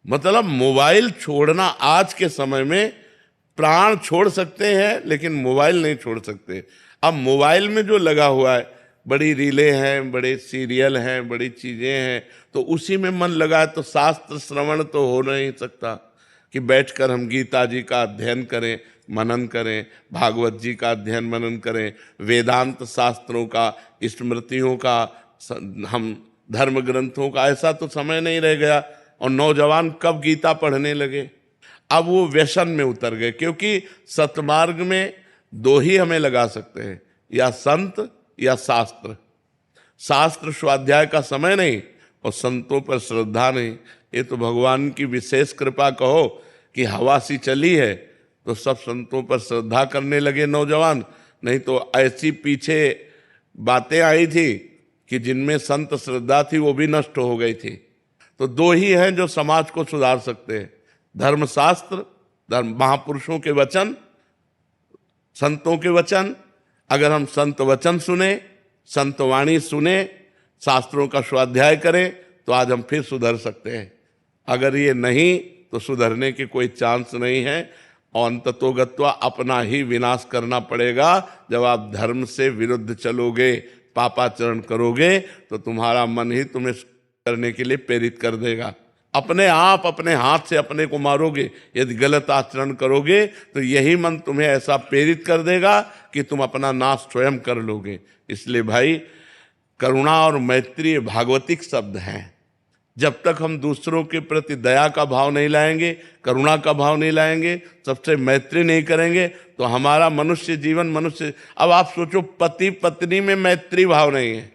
मतलब मोबाइल छोड़ना आज के समय में, प्राण छोड़ सकते हैं लेकिन मोबाइल नहीं छोड़ सकते। अब मोबाइल में जो लगा हुआ है, बड़ी रीलें हैं, बड़े सीरियल हैं, बड़ी चीजें हैं, तो उसी में मन लगा है तो शास्त्र श्रवण तो हो नहीं सकता कि बैठकर हम गीता जी का अध्ययन करें, मनन करें, भागवत जी का अध्ययन मनन करें, वेदांत शास्त्रों का, स्मृतियों का, हम धर्म ग्रंथों का। ऐसा तो समय नहीं रह गया। और नौजवान कब गीता पढ़ने लगे? अब वो व्यसन में उतर गए, क्योंकि सतमार्ग में दो ही हमें लगा सकते हैं, या संत या शास्त्र। शास्त्र स्वाध्याय का समय नहीं और संतों पर श्रद्धा नहीं। ये तो भगवान की विशेष कृपा कहो कि हवा सी चली है तो सब संतों पर श्रद्धा करने लगे नौजवान, नहीं तो ऐसी पीछे बातें आई थी कि जिनमें संत श्रद्धा थी वो भी नष्ट हो गई थी। तो दो ही हैं जो समाज को सुधार सकते हैं, धर्मशास्त्र, धर्म महापुरुषों के वचन, संतों के वचन। अगर हम संत वचन सुने, संत वाणी सुने, शास्त्रों का स्वाध्याय करें तो आज हम फिर सुधर सकते हैं। अगर ये नहीं तो सुधरने के कोई चांस नहीं है और अंततोगत्वा अपना ही विनाश करना पड़ेगा। जब आप धर्म से विरुद्ध चलोगे, पापाचरण करोगे, तो तुम्हारा मन ही तुम्हें करने के लिए प्रेरित कर देगा। अपने आप अपने हाथ से अपने को मारोगे यदि गलत आचरण करोगे, तो यही मन तुम्हें ऐसा प्रेरित कर देगा कि तुम अपना नाश स्वयं कर लोगे। इसलिए भाई, करुणा और मैत्री भागवतिक शब्द हैं। जब तक हम दूसरों के प्रति दया का भाव नहीं लाएंगे, करुणा का भाव नहीं लाएंगे, सबसे मैत्री नहीं करेंगे, तो हमारा मनुष्य जीवन मनुष्य। अब आप सोचो, पति पत्नी में मैत्री भाव नहीं है।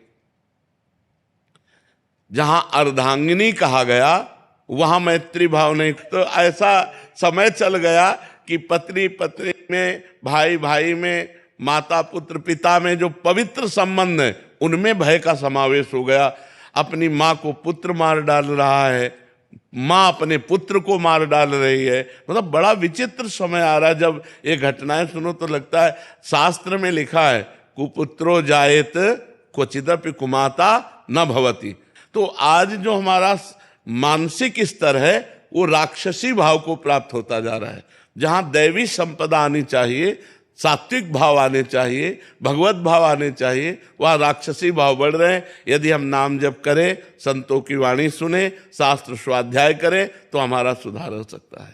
जहां अर्धांगिनी कहा गया वहां मैत्री भाव नहीं। तो ऐसा समय चल गया कि पत्नी पत्नी में, भाई भाई में, माता पुत्र पिता में जो पवित्र संबंध है उनमें भय का समावेश हो गया। अपनी माँ को पुत्र मार डाल रहा है, माँ अपने पुत्र को मार डाल रही है। मतलब बड़ा विचित्र समय आ रहा है। जब ये घटनाएं सुनो तो लगता है, शास्त्र में लिखा है कुपुत्रो जायेत क्वचिदपि कुमाता न भवति। तो आज जो हमारा मानसिक स्तर है वो राक्षसी भाव को प्राप्त होता जा रहा है। जहां दैवी संपदा आनी चाहिए, सात्विक भाव आने चाहिए, भगवत भाव आने चाहिए, वह राक्षसी भाव बढ़ रहे हैं। यदि हम नाम जप करें, संतों की वाणी सुने, शास्त्र स्वाध्याय करें, तो हमारा सुधार हो सकता है।